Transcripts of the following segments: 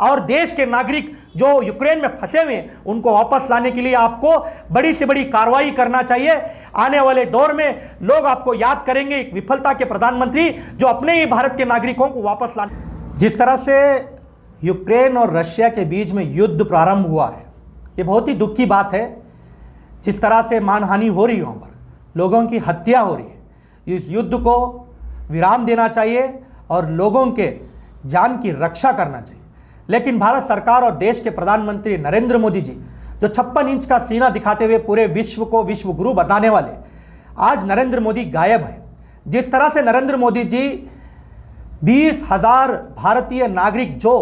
और देश के नागरिक जो यूक्रेन में फंसे हुए हैं उनको वापस लाने के लिए आपको बड़ी से बड़ी कार्रवाई करना चाहिए। आने वाले दौर में लोग आपको याद करेंगे एक विफलता के प्रधानमंत्री जो अपने ही भारत के नागरिकों को वापस लाने। जिस तरह से यूक्रेन और रशिया के बीच में युद्ध प्रारंभ हुआ है, ये बहुत ही दुख की बात है। जिस तरह से मानहानि हो रही है, वहाँ पर लोगों की हत्या हो रही है, इस युद्ध को विराम देना चाहिए और लोगों के जान की रक्षा करना चाहिए। लेकिन भारत सरकार और देश के प्रधानमंत्री नरेंद्र मोदी जी जो 56 इंच का सीना दिखाते हुए पूरे विश्व को विश्व गुरु बताने वाले, आज नरेंद्र मोदी गायब है। जिस तरह से नरेंद्र मोदी जी 20,000 भारतीय नागरिक जो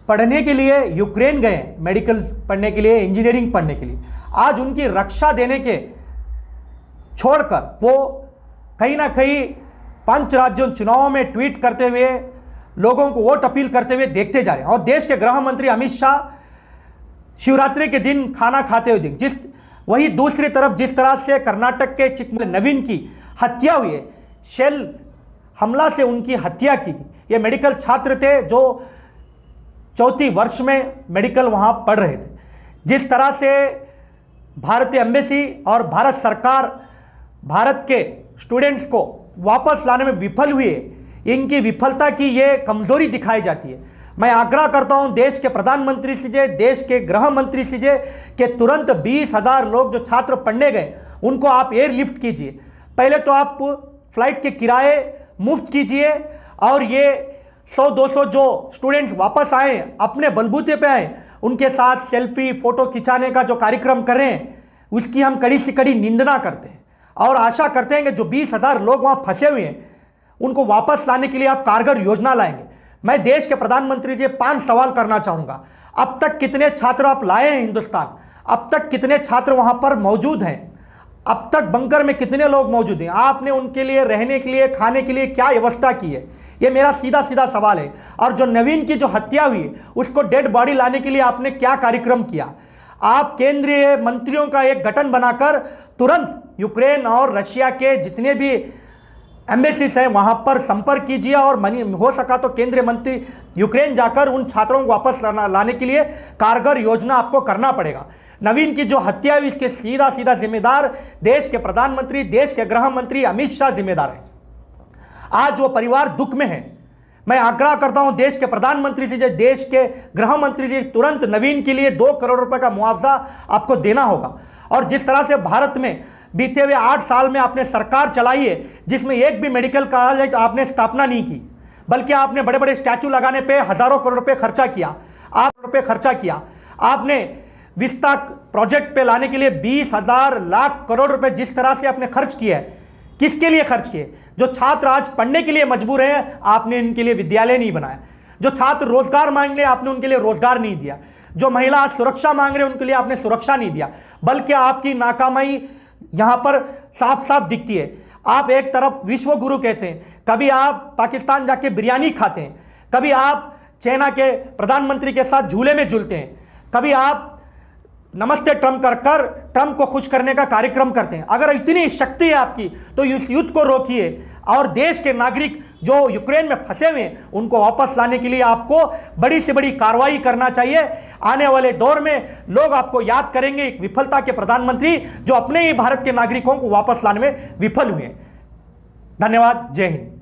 पढ़ने के लिए यूक्रेन गए, मेडिकल पढ़ने के लिए, इंजीनियरिंग पढ़ने के लिए, आज उनकी रक्षा देने के छोड़कर वो कहीं ना कहीं 5 राज्यों चुनावों में ट्वीट करते हुए लोगों को वोट अपील करते हुए देखते जा रहे हैं। और देश के गृह मंत्री अमित शाह शिवरात्रि के दिन खाना खाते हुए वही दूसरी तरफ जिस तरह से कर्नाटक के चिकमंगलूर नवीन की हत्या हुई है, शेल हमला से उनकी हत्या की। ये मेडिकल छात्र थे जो 4th वर्ष में मेडिकल वहाँ पढ़ रहे थे। जिस तरह से भारतीय एम्बेसी और भारत सरकार भारत के स्टूडेंट्स को वापस लाने में विफल हुई है, इनकी विफलता की ये कमजोरी दिखाई जाती है। मैं आग्रह करता हूं देश के प्रधानमंत्री से, देश के गृह मंत्री से कि तुरंत 20,000 लोग जो छात्र पढ़ने गए उनको आप एयरलिफ्ट कीजिए। पहले तो आप फ्लाइट के किराए मुफ्त कीजिए और ये 100-200 जो स्टूडेंट्स वापस आए अपने बलबूते पे आए, उनके साथ सेल्फी फोटो खिंचाने का जो कार्यक्रम कर रहे हैं उसकी हम कड़ी से कड़ी निंदना करते हैं और आशा करते हैं कि जो 20,000 लोग वहाँ फंसे हुए हैं उनको वापस लाने के लिए आप कारगर योजना लाएंगे। मैं देश के प्रधानमंत्री जी 5 सवाल करना चाहूँगा। अब तक कितने छात्र आप लाए हैं हिंदुस्तान? अब तक कितने छात्र वहाँ पर मौजूद हैं? अब तक बंकर में कितने लोग मौजूद हैं? आपने उनके लिए रहने के लिए, खाने के लिए क्या व्यवस्था की है? ये मेरा सीधा सीधा सवाल है। और जो नवीन की जो हत्या हुई उसको डेड बॉडी लाने के लिए आपने क्या कार्यक्रम किया? आप केंद्रीय मंत्रियों का एक गठन बनाकर तुरंत यूक्रेन और रशिया के जितने भी एम्बेसीज हैं वहाँ पर संपर्क कीजिए और हो सका तो केंद्रीय मंत्री यूक्रेन जाकर उन छात्रों को वापस लाने के लिए कारगर योजना आपको करना पड़ेगा। नवीन की जो हत्या हुई इसके सीधा सीधा जिम्मेदार देश के प्रधानमंत्री, देश के गृह मंत्री अमित शाह जिम्मेदार है। आज वो परिवार दुख में है। मैं आग्रह करता हूं देश के प्रधानमंत्री से, देश के गृह मंत्री जी, तुरंत नवीन के लिए 2 करोड़ रुपए का मुआवजा आपको देना होगा। और जिस तरह से भारत में बीते हुए 8 साल में आपने सरकार चलाई है जिसमें एक भी मेडिकल कॉलेज आपने स्थापना नहीं की, बल्कि आपने बड़े बड़े स्टैचू लगाने पे हजारों करोड़ रुपए खर्चा किया। आपने विस्ता प्रोजेक्ट पे लाने के लिए 20,000 लाख करोड़ रुपए जिस तरह से आपने खर्च किया है, किसके लिए खर्च किए? जो छात्र आज पढ़ने के लिए मजबूर हैं आपने इनके लिए विद्यालय नहीं बनाया। जो छात्र रोजगार मांग रहे आपने उनके लिए रोजगार नहीं दिया। जो महिला आज सुरक्षा मांग रहे उनके लिए आपने सुरक्षा नहीं दिया। बल्कि आपकी नाकामी यहाँ पर साफ साफ दिखती है। आप एक तरफ विश्व गुरु कहते हैं, कभी आप पाकिस्तान जाके बिरयानी खाते हैं, कभी आप चाइना के प्रधानमंत्री के साथ झूले में झूलते हैं, कभी आप नमस्ते ट्रंप कर ट्रंप को खुश करने का कार्यक्रम करते हैं। अगर इतनी शक्ति है आपकी तो इस युद्ध को रोकिए और देश के नागरिक जो यूक्रेन में फंसे हुए हैं उनको वापस लाने के लिए आपको बड़ी से बड़ी कार्रवाई करना चाहिए। आने वाले दौर में लोग आपको याद करेंगे एक विफलता के प्रधानमंत्री जो अपने ही भारत के नागरिकों को वापस लाने में विफल हुए। धन्यवाद। जय हिंद।